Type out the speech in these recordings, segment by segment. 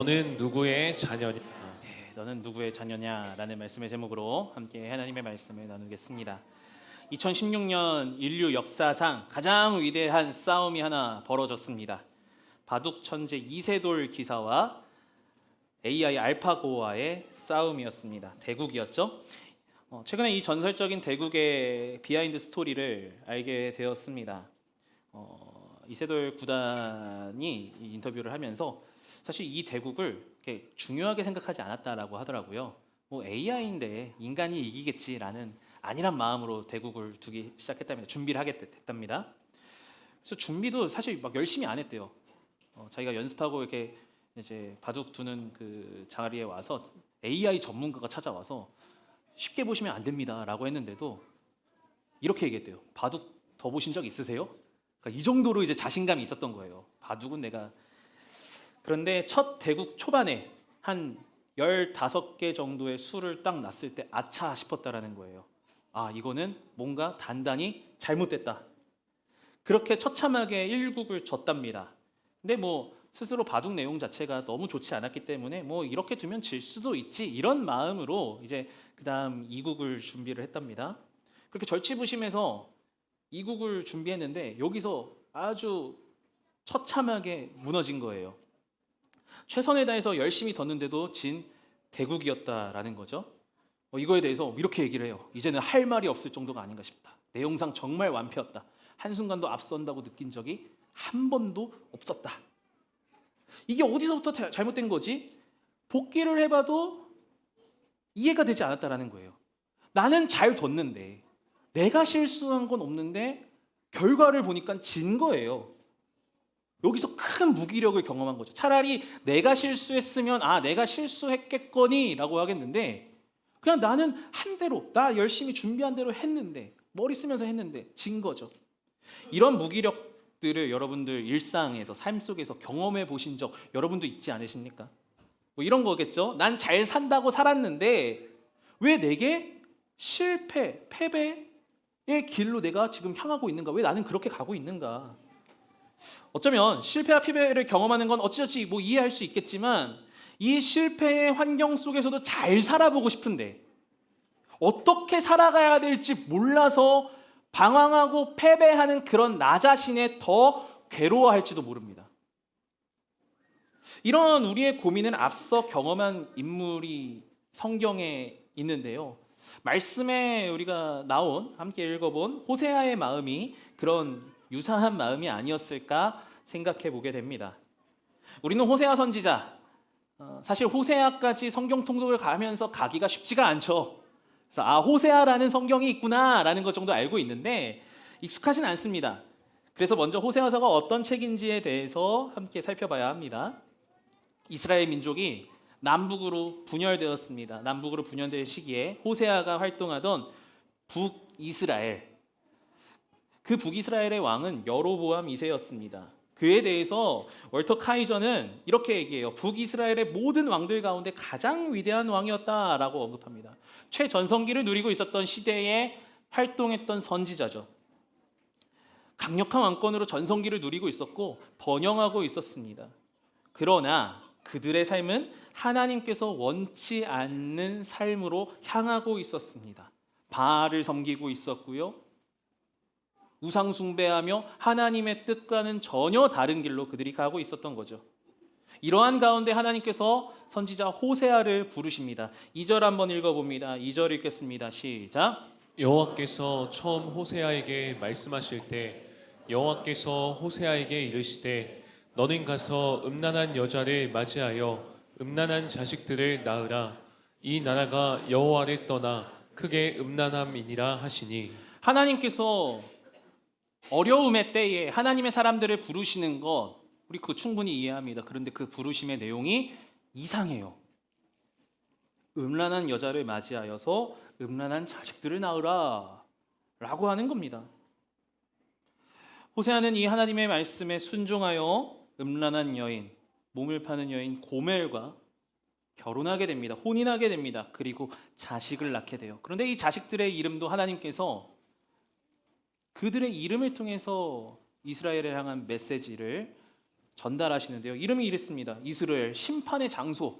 너는 누구의 자녀냐? 너는 누구의 자녀냐라는 말씀의 제목으로 함께 하나님의 말씀을 나누겠습니다. 2016년 인류 역사상 가장 위대한 싸움이 하나 벌어졌습니다. 바둑 천재 이세돌 기사와 AI 알파고와의 싸움이었습니다. 대국이었죠. 최근에 이 전설적인 대국의 비하인드 스토리를 알게 되었습니다. 이세돌 구단이 이 인터뷰를 하면서 사실 이 대국을 이렇게 중요하게 생각하지 않았다라고 하더라고요. 뭐 AI인데 인간이 이기겠지라는 안일한 마음으로 대국을 두기 시작했답니다. 준비를 하게 됐답니다. 그래서 준비도 사실 막 열심히 안 했대요. 자기가 연습하고 이렇게 이제 바둑 두는 그 자리에 와서 AI 전문가가 찾아와서 쉽게 보시면 안 됩니다라고 했는데도 이렇게 얘기했대요. 바둑 더 보신 적 있으세요? 그러니까 이 정도로 이제 자신감이 있었던 거예요. 바둑은 내가. 그런데 첫 대국 초반에 한 15개 정도의 수를 딱 났을 때 아차 싶었다라는 거예요. 아, 이거는 뭔가 단단히 잘못됐다. 그렇게 처참하게 1국을 졌답니다. 근데 뭐 스스로 바둑 내용 자체가 너무 좋지 않았기 때문에 뭐 이렇게 두면 질 수도 있지 이런 마음으로 이제 그다음 2국을 준비를 했답니다. 그렇게 절치부심해서 2국을 준비했는데 여기서 아주 처참하게 무너진 거예요. 최선을 다해서 열심히 뒀는데도 진 대국이었다라는 거죠. 이거에 대해서 이렇게 얘기를 해요. 이제는 할 말이 없을 정도가 아닌가 싶다. 내용상 정말 완패였다. 한순간도 앞선다고 느낀 적이 한 번도 없었다. 이게 어디서부터 잘못된 거지? 복귀를 해봐도 이해가 되지 않았다라는 거예요. 나는 잘 뒀는데 내가 실수한 건 없는데 결과를 보니까 진 거예요. 여기서 큰 무기력을 경험한 거죠. 차라리 내가 실수했으면 내가 실수했겠거니 라고 하겠는데 그냥 나는 한 대로 나 열심히 준비한 대로 했는데 머리 쓰면서 했는데 진 거죠. 이런 무기력들을 여러분들 일상에서 삶 속에서 경험해 보신 적 여러분도 있지 않으십니까? 뭐 이런 거겠죠. 난 잘 산다고 살았는데 왜 내게 실패, 패배의 길로 내가 지금 향하고 있는가? 왜 나는 그렇게 가고 있는가? 어쩌면 실패와 패배를 경험하는 건 어찌저찌 뭐 이해할 수 있겠지만 이 실패의 환경 속에서도 잘 살아보고 싶은데 어떻게 살아가야 될지 몰라서 방황하고 패배하는 그런 나 자신에 더 괴로워할지도 모릅니다. 이런 우리의 고민은 앞서 경험한 인물이 성경에 있는데요. 말씀에 우리가 나온 함께 읽어본 호세아의 마음이 그런 유사한 마음이 아니었을까 생각해 보게 됩니다. 우리는 호세아 선지자, 사실 호세아까지 성경 통독을 가면서 가기가 쉽지가 않죠. 그래서 호세아라는 성경이 있구나라는 것 정도 알고 있는데 익숙하진 않습니다. 그래서 먼저 호세아서가 어떤 책인지에 대해서 함께 살펴봐야 합니다. 이스라엘 민족이 남북으로 분열되었습니다. 남북으로 분열될 시기에 호세아가 활동하던 북이스라엘, 그 북이스라엘의 왕은 여로보암 2세였습니다. 그에 대해서 월터 카이저는 이렇게 얘기해요. 북이스라엘의 모든 왕들 가운데 가장 위대한 왕이었다라고 언급합니다. 최전성기를 누리고 있었던 시대에 활동했던 선지자죠. 강력한 왕권으로 전성기를 누리고 있었고 번영하고 있었습니다. 그러나 그들의 삶은 하나님께서 원치 않는 삶으로 향하고 있었습니다. 바알을 섬기고 있었고요. 우상 숭배하며 하나님의 뜻과는 전혀 다른 길로 그들이 가고 있었던 거죠. 이러한 가운데 하나님께서 선지자 호세아를 부르십니다. 2절 한번 읽어봅니다. 2절 읽겠습니다. 시작. 여호와께서 처음 호세아에게 말씀하실 때 여호와께서 호세아에게 이르시되 너는 가서 음란한 여자를 맞이하여 음란한 자식들을 낳으라. 이 나라가 여호와를 떠나 크게 음란함이니라 하시니. 하나님께서 어려움의 때에 하나님의 사람들을 부르시는 것 우리 그거 충분히 이해합니다. 그런데 그 부르심의 내용이 이상해요. 음란한 여자를 맞이하여서 음란한 자식들을 낳으라 라고 하는 겁니다. 호세아는 이 하나님의 말씀에 순종하여 음란한 여인, 몸을 파는 여인 고멜과 결혼하게 됩니다. 혼인하게 됩니다. 그리고 자식을 낳게 돼요. 그런데 이 자식들의 이름도 하나님께서 그들의 이름을 통해서 이스라엘을 향한 메시지를 전달하시는데요. 이름이 이랬습니다. 이스라엘 심판의 장소.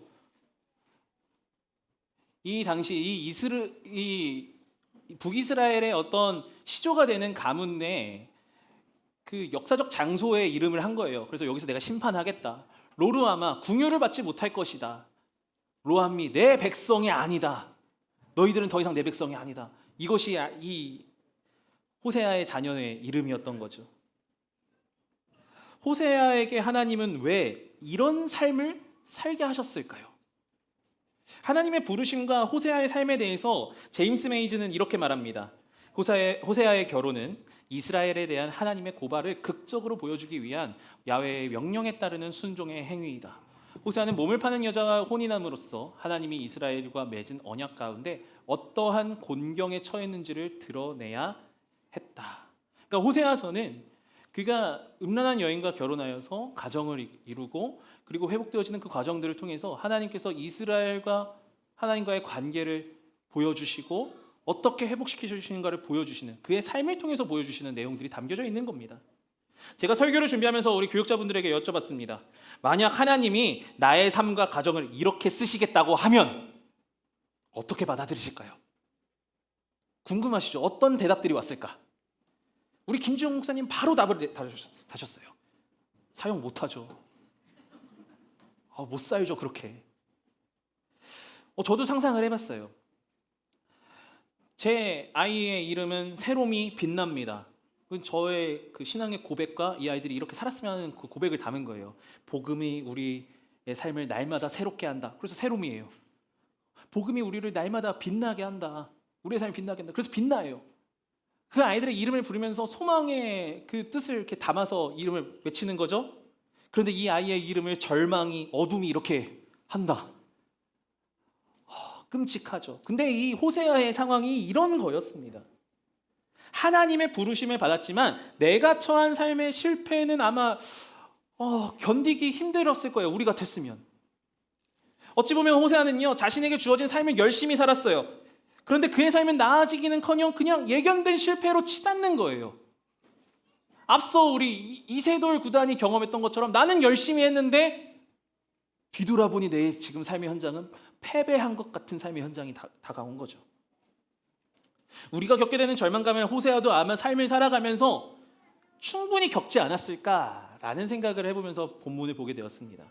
이 당시 이 북이스라엘의 어떤 시조가 되는 가문 내 그 역사적 장소에 이름을 한 거예요. 그래서 여기서 내가 심판하겠다. 로르암아 궁유를 받지 못할 것이다. 로암미 내 백성이 아니다. 너희들은 더 이상 내 백성이 아니다. 이것이 이 호세아의 자녀의 이름이었던 거죠. 호세아에게 하나님은 왜 이런 삶을 살게 하셨을까요? 하나님의 부르심과 호세아의 삶에 대해서 제임스 메이즈는 이렇게 말합니다. 호세아의 결혼은 이스라엘에 대한 하나님의 고발을 극적으로 보여주기 위한 야훼의 명령에 따르는 순종의 행위이다. 호세아는 몸을 파는 여자와 혼인함으로써 하나님이 이스라엘과 맺은 언약 가운데 어떠한 곤경에 처했는지를 드러내야 했다. 그러니까 호세아서는 그가 음란한 여인과 결혼하여서 가정을 이루고 그리고 회복되어지는 그 과정들을 통해서 하나님께서 이스라엘과 하나님과의 관계를 보여주시고 어떻게 회복시켜 주시는가를 보여주시는 그의 삶을 통해서 보여주시는 내용들이 담겨져 있는 겁니다. 제가 설교를 준비하면서 우리 교육자분들에게 여쭤봤습니다. 만약 하나님이 나의 삶과 가정을 이렇게 쓰시겠다고 하면 어떻게 받아들이실까요? 궁금하시죠? 어떤 대답들이 왔을까? 우리 김주영 목사님 바로 답을 다셨어요. 사용 못하죠. 못 살죠 그렇게. 저도 상상을 해봤어요. 제 아이의 이름은 새롬이 빛납니다. 저의 그 신앙의 고백과 이 아이들이 이렇게 살았으면 하는 그 고백을 담은 거예요. 복음이 우리의 삶을 날마다 새롭게 한다. 그래서 새롬이에요. 복음이 우리를 날마다 빛나게 한다. 우리의 삶이 빛나게 한다. 그래서 빛나요. 그 아이들의 이름을 부르면서 소망의 그 뜻을 이렇게 담아서 이름을 외치는 거죠. 그런데 이 아이의 이름을 절망이, 어둠이 이렇게 한다. 끔찍하죠. 근데 이 호세아의 상황이 이런 거였습니다. 하나님의 부르심을 받았지만 내가 처한 삶의 실패는 아마 견디기 힘들었을 거예요. 우리 같았으면. 어찌 보면 호세아는요, 자신에게 주어진 삶을 열심히 살았어요. 그런데 그의 삶은 나아지기는커녕 그냥 예견된 실패로 치닫는 거예요. 앞서 우리 이세돌 구단이 경험했던 것처럼 나는 열심히 했는데 뒤돌아보니 내 지금 삶의 현장은 패배한 것 같은 삶의 현장이 다가온 거죠. 우리가 겪게 되는 절망감을 호세아도 아마 삶을 살아가면서 충분히 겪지 않았을까라는 생각을 해보면서 본문을 보게 되었습니다.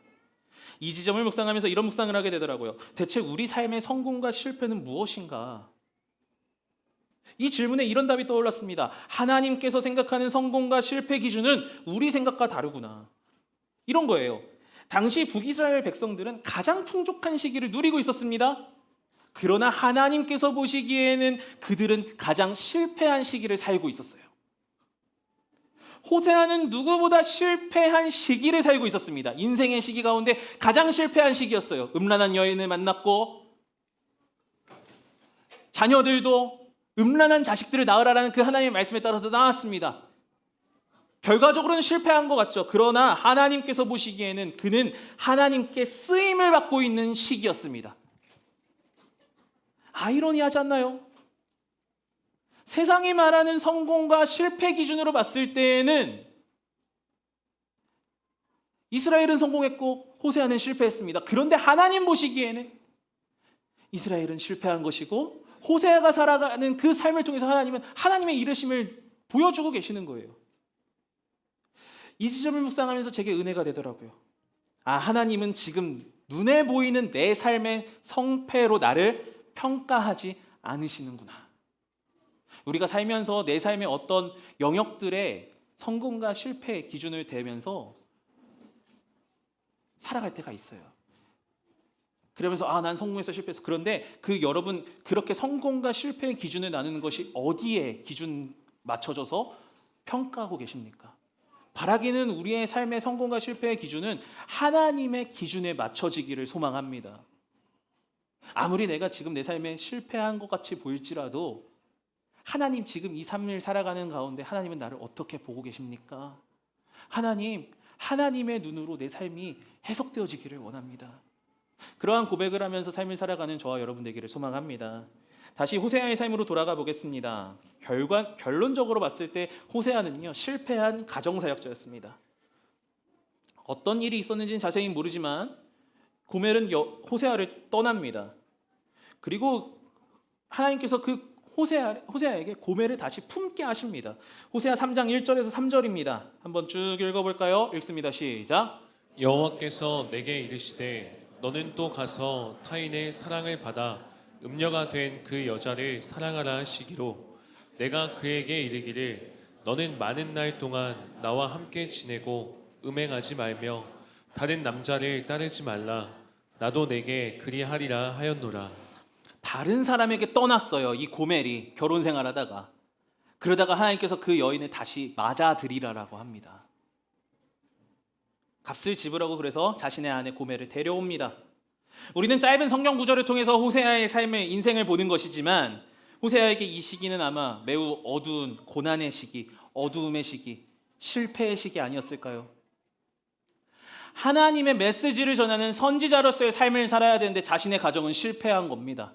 이 지점을 묵상하면서 이런 묵상을 하게 되더라고요. 대체 우리 삶의 성공과 실패는 무엇인가? 이 질문에 이런 답이 떠올랐습니다. 하나님께서 생각하는 성공과 실패 기준은 우리 생각과 다르구나. 이런 거예요. 당시 북이스라엘 백성들은 가장 풍족한 시기를 누리고 있었습니다. 그러나 하나님께서 보시기에는 그들은 가장 실패한 시기를 살고 있었어요. 호세아는 누구보다 실패한 시기를 살고 있었습니다. 인생의 시기 가운데 가장 실패한 시기였어요. 음란한 여인을 만났고 자녀들도 음란한 자식들을 낳으라는 그 하나님의 말씀에 따라서 낳았습니다. 결과적으로는 실패한 것 같죠. 그러나 하나님께서 보시기에는 그는 하나님께 쓰임을 받고 있는 시기였습니다. 아이러니하지 않나요? 세상이 말하는 성공과 실패 기준으로 봤을 때에는 이스라엘은 성공했고 호세아는 실패했습니다. 그런데 하나님 보시기에는 이스라엘은 실패한 것이고 호세아가 살아가는 그 삶을 통해서 하나님은 하나님의 이르심을 보여주고 계시는 거예요. 이 지점을 묵상하면서 제게 은혜가 되더라고요. 하나님은 지금 눈에 보이는 내 삶의 성패로 나를 평가하지 않으시는구나. 우리가 살면서 내 삶의 어떤 영역들의 성공과 실패의 기준을 대면서 살아갈 때가 있어요. 그러면서 난 성공해서 실패했어. 그런데 여러분 그렇게 성공과 실패의 기준을 나누는 것이 어디에 기준 맞춰져서 평가하고 계십니까? 바라기는 우리의 삶의 성공과 실패의 기준은 하나님의 기준에 맞춰지기를 소망합니다. 아무리 내가 지금 내 삶에 실패한 것 같이 보일지라도 하나님 지금 이 삶을 살아가는 가운데 하나님은 나를 어떻게 보고 계십니까? 하나님의 눈으로 내 삶이 해석되어지기를 원합니다. 그러한 고백을 하면서 삶을 살아가는 저와 여러분 되기를 소망합니다. 다시 호세아의 삶으로 돌아가 보겠습니다. 결론적으로 봤을 때 호세아는요 실패한 가정사역자였습니다. 어떤 일이 있었는지는 자세히 모르지만 고멜은 호세아를 떠납니다. 그리고 하나님께서 그 호세아에게 고멜을 다시 품게 하십니다. 호세아 3장 1절에서 3절입니다. 한번 쭉 읽어볼까요? 읽습니다. 시작. 여호와께서 내게 이르시되 너는 또 가서 타인의 사랑을 받아 음녀가 된 그 여자를 사랑하라 하시기로 내가 그에게 이르기를 너는 많은 날 동안 나와 함께 지내고 음행하지 말며 다른 남자를 따르지 말라 나도 내게 그리하리라 하였노라. 다른 사람에게 떠났어요. 이 고멜이 결혼 생활하다가. 그러다가 하나님께서 그 여인을 다시 맞아들이라라고 합니다. 값을 지불하고 그래서 자신의 아내 고멜을 데려옵니다. 우리는 짧은 성경 구절을 통해서 호세아의 삶의 인생을 보는 것이지만 호세아에게 이 시기는 아마 매우 어두운 고난의 시기, 어두움의 시기, 실패의 시기 아니었을까요? 하나님의 메시지를 전하는 선지자로서의 삶을 살아야 되는데 자신의 가정은 실패한 겁니다.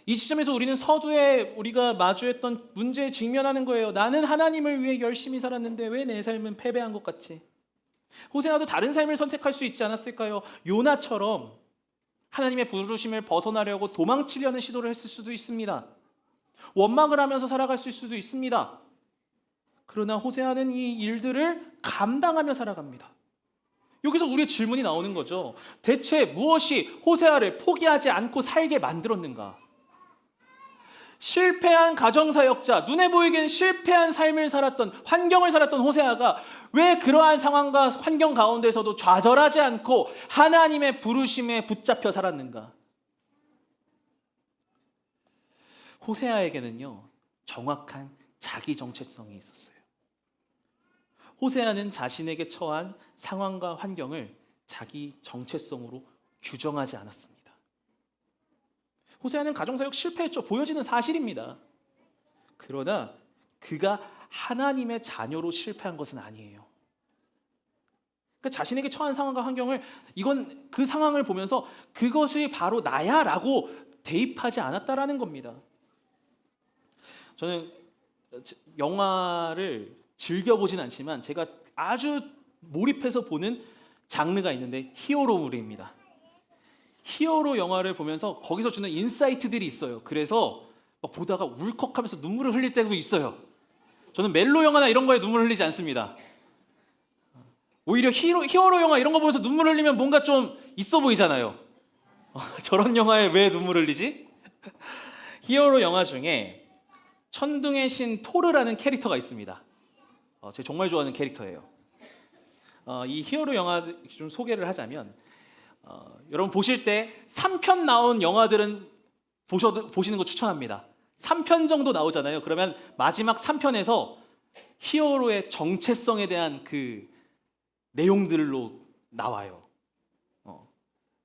이 시점에서 우리는 서두에 우리가 마주했던 문제에 직면하는 거예요. 나는 하나님을 위해 열심히 살았는데 왜 내 삶은 패배한 것 같지? 호세아도 다른 삶을 선택할 수 있지 않았을까요? 요나처럼 하나님의 부르심을 벗어나려고 도망치려는 시도를 했을 수도 있습니다. 원망을 하면서 살아갈 수도 있습니다. 그러나 호세아는 이 일들을 감당하며 살아갑니다. 여기서 우리의 질문이 나오는 거죠. 대체 무엇이 호세아를 포기하지 않고 살게 만들었는가? 실패한 가정사역자, 눈에 보이기엔 실패한 삶을 살았던, 환경을 살았던 호세아가 왜 그러한 상황과 환경 가운데서도 좌절하지 않고 하나님의 부르심에 붙잡혀 살았는가? 호세아에게는요, 정확한 자기 정체성이 있었어요. 호세아는 자신에게 처한 상황과 환경을 자기 정체성으로 규정하지 않았습니다. 호세아는 가정사역 실패했죠. 보여지는 사실입니다. 그러나 그가 하나님의 자녀로 실패한 것은 아니에요. 그러니까 자신에게 처한 상황과 환경을 이건 그 상황을 보면서 그것이 바로 나야라고 대입하지 않았다라는 겁니다. 저는 영화를 즐겨보진 않지만 제가 아주 몰입해서 보는 장르가 있는데 히어로물입니다. 히어로 영화를 보면서 거기서 주는 인사이트들이 있어요. 그래서 막 보다가 울컥하면서 눈물을 흘릴 때도 있어요. 저는 멜로 영화나 이런 거에 눈물을 흘리지 않습니다. 오히려 히어로 영화 이런 거 보면서 눈물 흘리면 뭔가 좀 있어 보이잖아요. 저런 영화에 왜 눈물 흘리지? 히어로 영화 중에 천둥의 신 토르라는 캐릭터가 있습니다. 제가 정말 좋아하는 캐릭터예요. 이 히어로 영화 좀 소개를 하자면 여러분 보실 때 3편 나온 영화들은 보시는 거 추천합니다. 3편 정도 나오잖아요. 그러면 마지막 3편에서 히어로의 정체성에 대한 그 내용들로 나와요.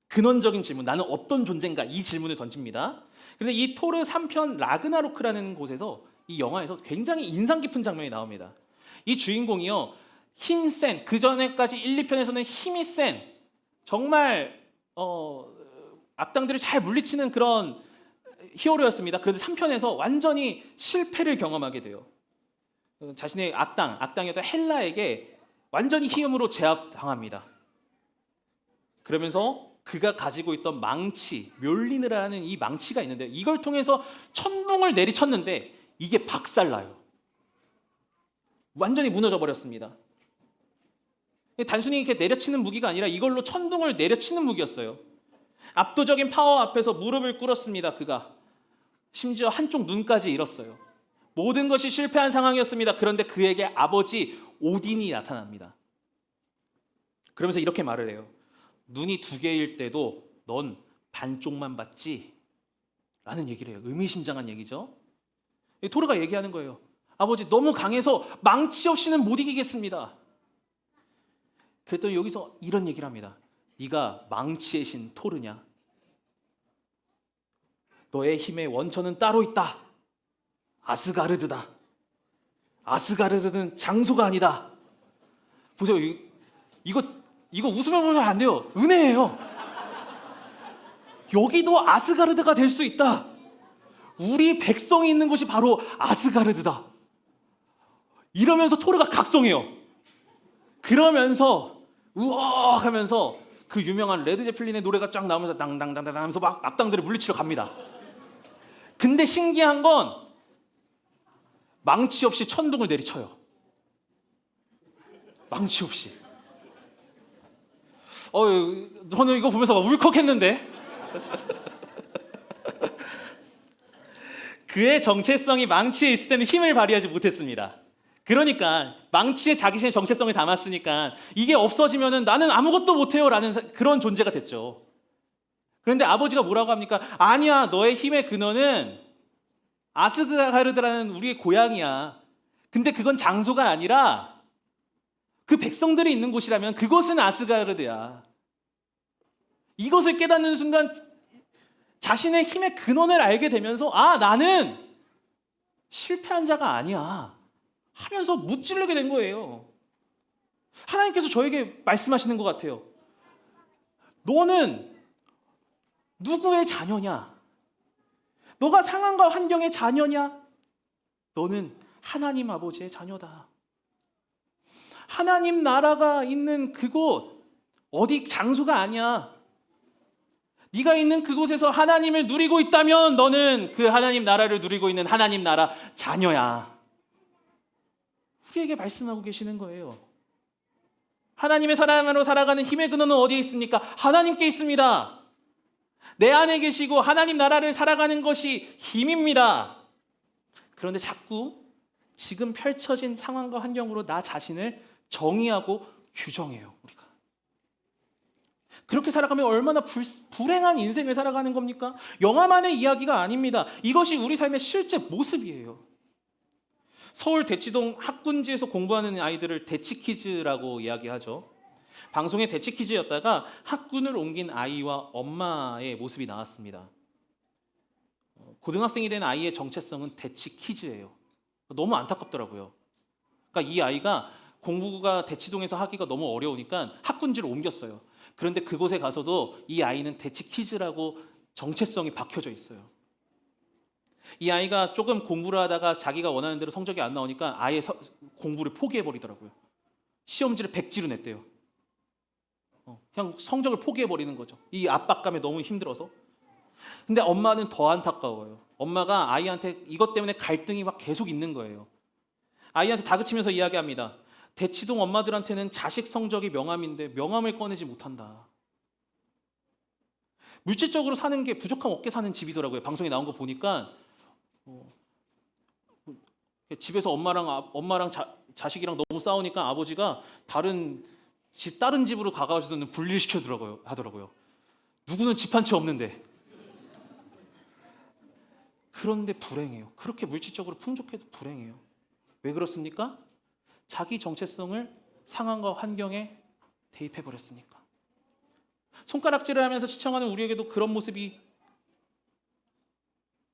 근원적인 질문, 나는 어떤 존재인가? 이 질문을 던집니다. 그런데 이 토르 3편 라그나로크라는 곳에서 이 영화에서 굉장히 인상 깊은 장면이 나옵니다. 이 주인공이요, 힘센, 그 전에까지 1, 2편에서는 힘이 센, 정말 악당들을 잘 물리치는 그런 히어로였습니다. 그런데 3편에서 완전히 실패를 경험하게 돼요. 자신의 악당이었던 헬라에게 완전히 힘으로 제압당합니다. 그러면서 그가 가지고 있던 망치, 멸리느라는 이 망치가 있는데 이걸 통해서 천둥을 내리쳤는데 이게 박살나요. 완전히 무너져 버렸습니다. 단순히 이렇게 내려치는 무기가 아니라 이걸로 천둥을 내려치는 무기였어요. 압도적인 파워 앞에서 무릎을 꿇었습니다. 그가 심지어 한쪽 눈까지 잃었어요. 모든 것이 실패한 상황이었습니다. 그런데 그에게 아버지 오딘이 나타납니다. 그러면서 이렇게 말을 해요. 눈이 2개일 때도 넌 반쪽만 봤지? 라는 얘기를 해요. 의미심장한 얘기죠. 토르가 얘기하는 거예요. 아버지 너무 강해서 망치 없이는 못 이기겠습니다. 그랬더니 여기서 이런 얘기를 합니다. 네가 망치의 신 토르냐? 너의 힘의 원천은 따로 있다. 아스가르드다. 아스가르드는 장소가 아니다. 보세요. 이거 웃으면 보면 안 돼요. 은혜예요. 여기도 아스가르드가 될 수 있다. 우리 백성이 있는 곳이 바로 아스가르드다. 이러면서 토르가 각성해요. 그러면서 우억 하면서 그 유명한 레드제플린의 노래가 쫙 나오면서 당당당당 하면서 막 악당들을 물리치러 갑니다. 근데 신기한 건 망치 없이 천둥을 내리쳐요. 망치 없이. 저는 이거 보면서 막 울컥했는데. 그의 정체성이 망치에 있을 때는 힘을 발휘하지 못했습니다. 그러니까 망치에 자기의 정체성을 담았으니까 이게 없어지면은 나는 아무것도 못해요라는 그런 존재가 됐죠. 그런데 아버지가 뭐라고 합니까? 아니야, 너의 힘의 근원은 아스가르드라는 우리의 고향이야. 근데 그건 장소가 아니라 그 백성들이 있는 곳이라면 그곳은 아스가르드야. 이것을 깨닫는 순간 자신의 힘의 근원을 알게 되면서 나는 실패한 자가 아니야 하면서 무찌르게 된 거예요. 하나님께서 저에게 말씀하시는 것 같아요. 너는 누구의 자녀냐? 너가 상황과 환경의 자녀냐? 너는 하나님 아버지의 자녀다. 하나님 나라가 있는 그곳, 어디 장소가 아니야. 네가 있는 그곳에서 하나님을 누리고 있다면 너는 그 하나님 나라를 누리고 있는 하나님 나라 자녀야. 우리에게 말씀하고 계시는 거예요. 하나님의 사람으로 살아가는 힘의 근원은 어디에 있습니까? 하나님께 있습니다. 내 안에 계시고 하나님 나라를 살아가는 것이 힘입니다. 그런데 자꾸 지금 펼쳐진 상황과 환경으로 나 자신을 정의하고 규정해요. 우리가 그렇게 살아가면 얼마나 불행한 인생을 살아가는 겁니까? 영화만의 이야기가 아닙니다. 이것이 우리 삶의 실제 모습이에요. 서울 대치동 학군지에서 공부하는 아이들을 대치키즈라고 이야기하죠. 방송에 대치키즈였다가 학군을 옮긴 아이와 엄마의 모습이 나왔습니다. 고등학생이 된 아이의 정체성은 대치키즈예요. 너무 안타깝더라고요. 그러니까 이 아이가 공부가 대치동에서 하기가 너무 어려우니까 학군지를 옮겼어요. 그런데 그곳에 가서도 이 아이는 대치키즈라고 정체성이 박혀져 있어요. 이 아이가 조금 공부를 하다가 자기가 원하는 대로 성적이 안 나오니까 아예 공부를 포기해버리더라고요. 시험지를 100지로 냈대요. 그냥 성적을 포기해버리는 거죠. 이 압박감에 너무 힘들어서. 근데 엄마는 더 안타까워요. 엄마가 아이한테 이것 때문에 갈등이 막 계속 있는 거예요. 아이한테 다그치면서 이야기합니다. 대치동 엄마들한테는 자식 성적이 명함인데 명함을 꺼내지 못한다. 물질적으로 사는 게 부족함 없게 사는 집이더라고요. 방송에 나온 거 보니까 집에서 엄마랑 자식이랑 너무 싸우니까 아버지가 다른 집으로 가가지고는 분리시켜 하더라고요. 누구는 집 한 채 없는데. 그런데 불행해요. 그렇게 물질적으로 풍족해도 불행해요. 왜 그렇습니까? 자기 정체성을 상황과 환경에 대입해 버렸으니까. 손가락질을 하면서 시청하는 우리에게도 그런 모습이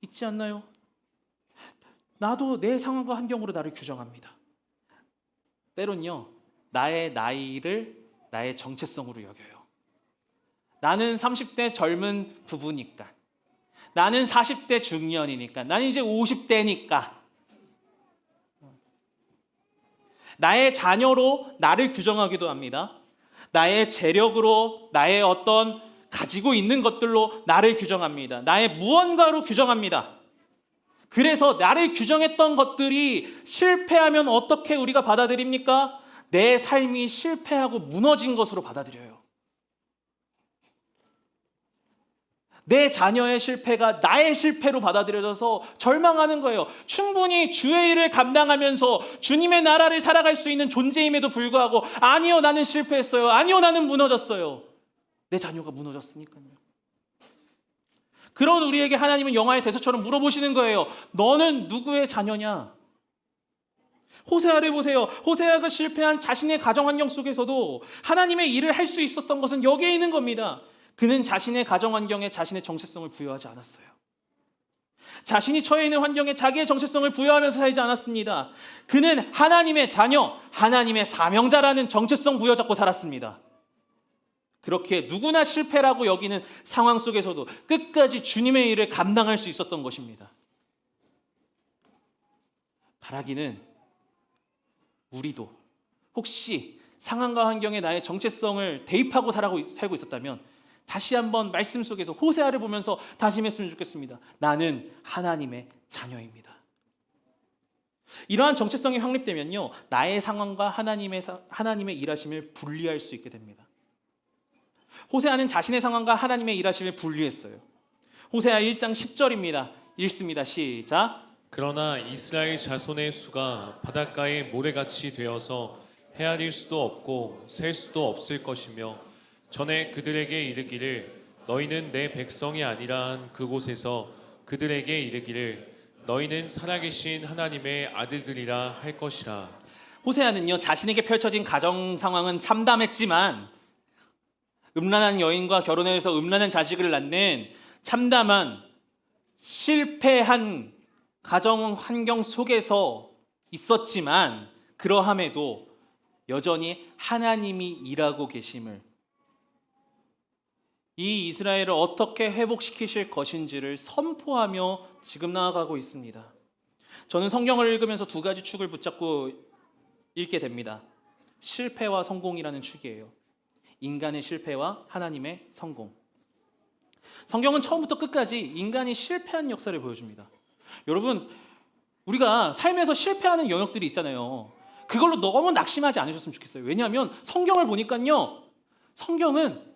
있지 않나요? 나도 내 상황과 환경으로 나를 규정합니다. 때론요, 나의 나이를 나의 정체성으로 여겨요. 나는 30대 젊은 부부니까, 나는 40대 중년이니까, 나는 이제 50대니까, 나의 자녀로 나를 규정하기도 합니다. 나의 재력으로, 나의 어떤 가지고 있는 것들로 나를 규정합니다. 나의 무언가로 규정합니다. 그래서 나를 규정했던 것들이 실패하면 어떻게 우리가 받아들입니까? 내 삶이 실패하고 무너진 것으로 받아들여요. 내 자녀의 실패가 나의 실패로 받아들여져서 절망하는 거예요. 충분히 주의 일을 감당하면서 주님의 나라를 살아갈 수 있는 존재임에도 불구하고 아니요, 나는 실패했어요. 아니요, 나는 무너졌어요. 내 자녀가 무너졌으니까요. 그런 우리에게 하나님은 영화의 대사처럼 물어보시는 거예요. 너는 누구의 자녀냐? 호세아를 보세요. 호세아가 실패한 자신의 가정 환경 속에서도 하나님의 일을 할 수 있었던 것은 여기에 있는 겁니다. 그는 자신의 가정 환경에 자신의 정체성을 부여하지 않았어요. 자신이 처해 있는 환경에 자기의 정체성을 부여하면서 살지 않았습니다. 그는 하나님의 자녀, 하나님의 사명자라는 정체성 부여잡고 살았습니다. 그렇게 누구나 실패라고 여기는 상황 속에서도 끝까지 주님의 일을 감당할 수 있었던 것입니다. 바라기는 우리도 혹시 상황과 환경에 나의 정체성을 대입하고 살고 있었다면 다시 한번 말씀 속에서 호세아를 보면서 다짐했으면 좋겠습니다. 나는 하나님의 자녀입니다. 이러한 정체성이 확립되면요, 나의 상황과 하나님의 일하심을 분리할 수 있게 됩니다. 호세아는 자신의 상황과 하나님의 일하심을 분리했어요. 호세아 1장 10절입니다. 읽습니다. 시작. 그러나 이스라엘 자손의 수가 바닷가의 모래같이 되어서 헤아릴 수도 없고 셀 수도 없을 것이며 전에 그들에게 이르기를 너희는 내 백성이 아니라 한 그곳에서 그들에게 이르기를 너희는 살아계신 하나님의 아들들이라 할 것이라. 호세아는요, 자신에게 펼쳐진 가정 상황은 참담했지만 음란한 여인과 결혼해서 음란한 자식을 낳는 참담한 실패한 가정 환경 속에서 있었지만 그러함에도 여전히 하나님이 일하고 계심을, 이 이스라엘을 어떻게 회복시키실 것인지를 선포하며 지금 나아가고 있습니다. 저는 성경을 읽으면서 두 가지 축을 붙잡고 읽게 됩니다. 실패와 성공이라는 축이에요. 인간의 실패와 하나님의 성공. 성경은 처음부터 끝까지 인간이 실패한 역사를 보여줍니다. 여러분, 우리가 삶에서 실패하는 영역들이 있잖아요. 그걸로 너무 낙심하지 않으셨으면 좋겠어요. 왜냐하면 성경을 보니까요, 성경은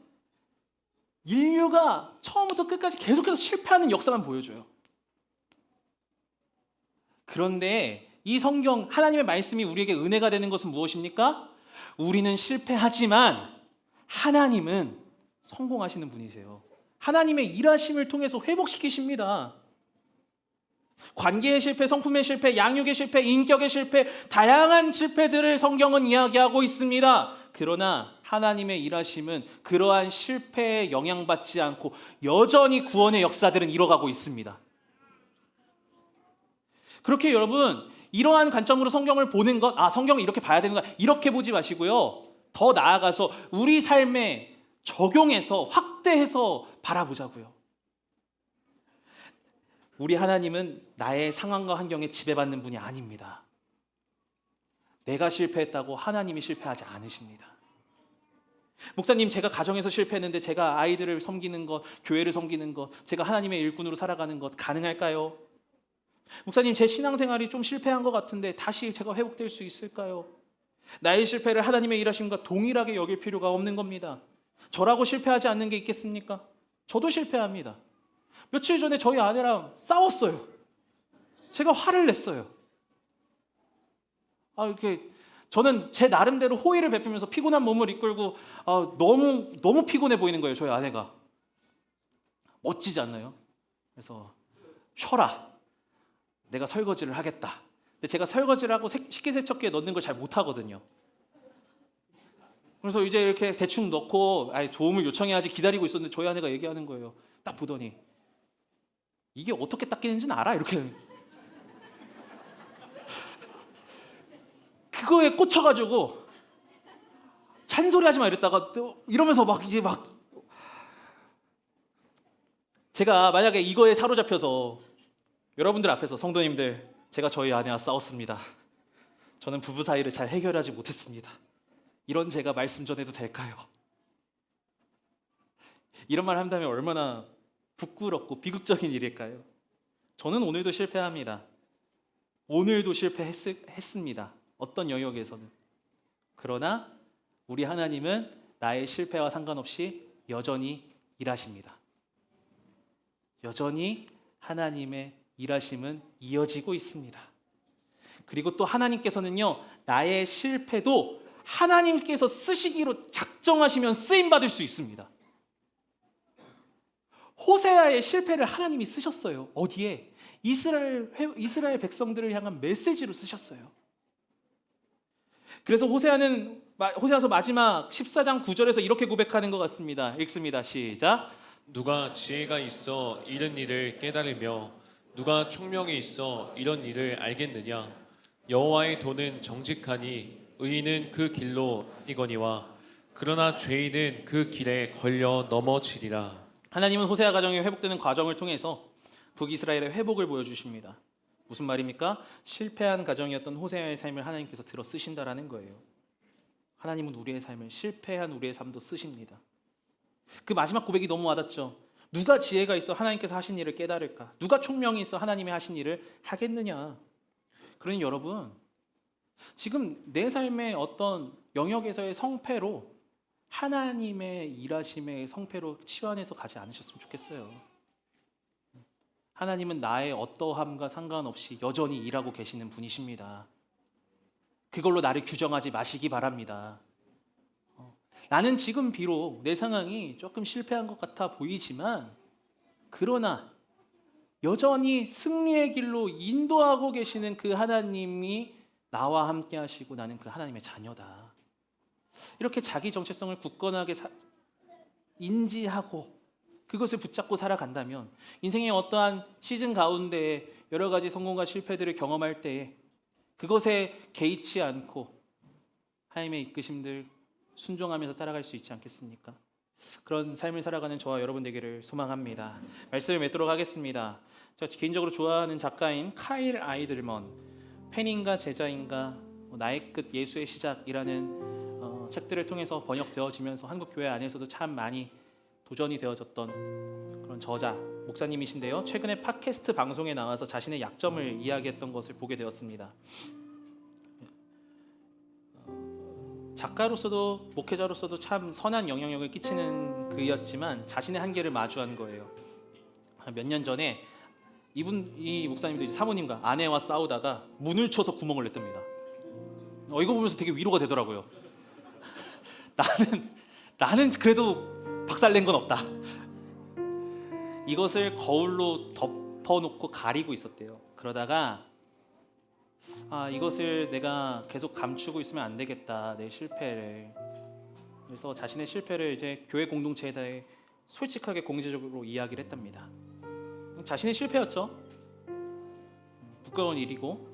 인류가 처음부터 끝까지 계속해서 실패하는 역사만 보여줘요. 그런데 이 성경, 하나님의 말씀이 우리에게 은혜가 되는 것은 무엇입니까? 우리는 실패하지만 하나님은 성공하시는 분이세요. 하나님의 일하심을 통해서 회복시키십니다. 관계의 실패, 성품의 실패, 양육의 실패, 인격의 실패, 다양한 실패들을 성경은 이야기하고 있습니다. 그러나 하나님의 일하심은 그러한 실패에 영향받지 않고 여전히 구원의 역사들은 이뤄가고 있습니다. 그렇게 여러분, 이러한 관점으로 성경을 보는 것, 성경을 이렇게 봐야 되는 거야, 이렇게 보지 마시고요, 더 나아가서 우리 삶에 적용해서 확대해서 바라보자고요. 우리 하나님은 나의 상황과 환경에 지배받는 분이 아닙니다. 내가 실패했다고 하나님이 실패하지 않으십니다. 목사님, 제가 가정에서 실패했는데 제가 아이들을 섬기는 것, 교회를 섬기는 것, 제가 하나님의 일꾼으로 살아가는 것 가능할까요? 목사님, 제 신앙생활이 좀 실패한 것 같은데 다시 제가 회복될 수 있을까요? 나의 실패를 하나님의 일하심과 동일하게 여길 필요가 없는 겁니다. 저라고 실패하지 않는 게 있겠습니까? 저도 실패합니다. 며칠 전에 저희 아내랑 싸웠어요. 제가 화를 냈어요. 저는 제 나름대로 호의를 베풀면서 피곤한 몸을 이끌고 너무 피곤해 보이는 거예요. 저희 아내가. 멋지지 않나요? 그래서 쉬어라. 내가 설거지를 하겠다. 근데 제가 설거지를 하고 식기세척기에 넣는 걸 잘 못하거든요. 그래서 이제 이렇게 대충 넣고 도움을 요청해야지 기다리고 있었는데 저희 아내가 얘기하는 거예요. 딱 보더니 이게 어떻게 닦이는지는 알아? 이렇게. 그거에 꽂혀가지고 잔소리하지 마 이랬다가 또 이러면서 제가 만약에 이거에 사로잡혀서 여러분들 앞에서, 성도님들, 제가 저희 아내와 싸웠습니다. 저는 부부 사이를 잘 해결하지 못했습니다. 이런 제가 말씀 전해도 될까요? 이런 말 한다면 얼마나 부끄럽고 비극적인 일일까요? 저는 오늘도 실패합니다. 오늘도 실패했습니다. 어떤 영역에서는. 그러나 우리 하나님은 나의 실패와 상관없이 여전히 일하십니다. 여전히 하나님의 일하심은 이어지고 있습니다. 그리고 또 하나님께서는요, 나의 실패도 하나님께서 쓰시기로 작정하시면 쓰임받을 수 있습니다. 호세아의 실패를 하나님이 쓰셨어요. 어디에? 이스라엘 백성들을 향한 메시지로 쓰셨어요. 그래서 호세아서 마지막 14장 9절에서 이렇게 고백하는 것 같습니다. 읽습니다. 시작. 누가 지혜가 있어 이런 일을 깨달으며 누가 총명이 있어 이런 일을 알겠느냐? 여호와의 도는 정직하니 의인은 그 길로 이거니와 그러나 죄인은 그 길에 걸려 넘어지리라. 하나님은 호세아 가정이 회복되는 과정을 통해서 북이스라엘의 회복을 보여주십니다. 무슨 말입니까? 실패한 가정이었던 호세아의 삶을 하나님께서 들어 쓰신다라는 거예요. 하나님은 우리의 삶을, 실패한 우리의 삶도 쓰십니다. 그 마지막 고백이 너무 와닿죠. 누가 지혜가 있어 하나님께서 하신 일을 깨달을까? 누가 총명이 있어 하나님이 하신 일을 하겠느냐? 그러니 여러분, 지금 내 삶의 어떤 영역에서의 성패로 하나님의 일하심의 성패로 치환해서 가지 않으셨으면 좋겠어요. 하나님은 나의 어떠함과 상관없이 여전히 일하고 계시는 분이십니다. 그걸로 나를 규정하지 마시기 바랍니다. 나는 지금 비록 내 상황이 조금 실패한 것 같아 보이지만, 그러나 여전히 승리의 길로 인도하고 계시는 그 하나님이 나와 함께 하시고 나는 그 하나님의 자녀다. 이렇게 자기 정체성을 굳건하게 인지하고 그것을 붙잡고 살아간다면 인생의 어떠한 시즌 가운데 여러 가지 성공과 실패들을 경험할 때에 그것에 개의치 않고 하나님의 이끄심들 순종하면서 따라갈 수 있지 않겠습니까? 그런 삶을 살아가는 저와 여러분 되기를 소망합니다. 말씀을 맺도록 하겠습니다. 제가 개인적으로 좋아하는 작가인 카일 아이들먼, 팬인가 제자인가 나의 끝 예수의 시작이라는 책들을 통해서 번역되어지면서 한국 교회 안에서도 참 많이 도전이 되어졌던 그런 저자 목사님이신데요. 최근에 팟캐스트 방송에 나와서 자신의 약점을 이야기했던 것을 보게 되었습니다. 작가로서도 목회자로서도 참 선한 영향력을 끼치는 그이었지만 자신의 한계를 마주한 거예요. 몇 년 전에 이 목사님도 이제 사모님과 아내와 싸우다가 문을 쳐서 구멍을 냈답니다. 이거 보면서 되게 위로가 되더라고요. 나는 그래도 박살낸 건 없다. 이것을 거울로 덮어놓고 가리고 있었대요. 그러다가 이것을 내가 계속 감추고 있으면 안 되겠다, 내 실패를. 그래서 자신의 실패를 이제 교회 공동체에 대해 솔직하게 공개적으로 이야기를 했답니다. 자신의 실패였죠. 부끄러운 일이고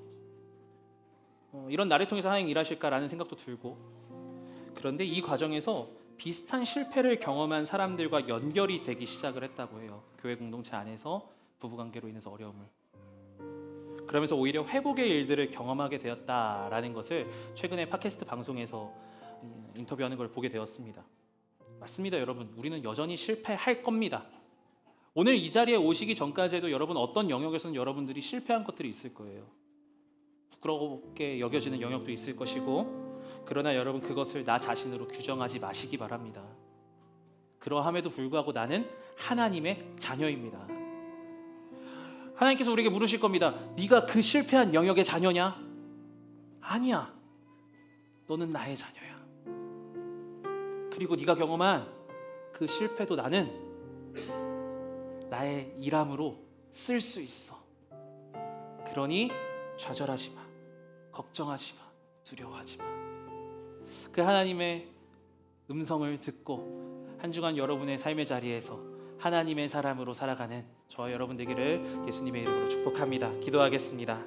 이런 나를 통해서 하나님 일하실까라는 생각도 들고, 그런데 이 과정에서 비슷한 실패를 경험한 사람들과 연결이 되기 시작을 했다고 해요. 교회 공동체 안에서 부부관계로 인해서 어려움을, 그러면서 오히려 회복의 일들을 경험하게 되었다라는 것을 최근에 팟캐스트 방송에서 인터뷰하는 걸 보게 되었습니다. 맞습니다, 여러분. 우리는 여전히 실패할 겁니다. 오늘 이 자리에 오시기 전까지도 여러분 어떤 영역에서는 여러분들이 실패한 것들이 있을 거예요. 부끄럽게 여겨지는 영역도 있을 것이고, 그러나 여러분 그것을 나 자신으로 규정하지 마시기 바랍니다. 그러함에도 불구하고 나는 하나님의 자녀입니다. 하나님께서 우리에게 물으실 겁니다. 네가 그 실패한 영역의 자녀냐? 아니야. 너는 나의 자녀야. 그리고 네가 경험한 그 실패도 나는 나의 일함으로 쓸 수 있어. 그러니 좌절하지 마, 걱정하지 마, 두려워하지 마. 그 하나님의 음성을 듣고 한 주간 여러분의 삶의 자리에서 하나님의 사람으로 살아가는 저와 여러분 되기를 예수님의 이름으로 축복합니다. 기도하겠습니다.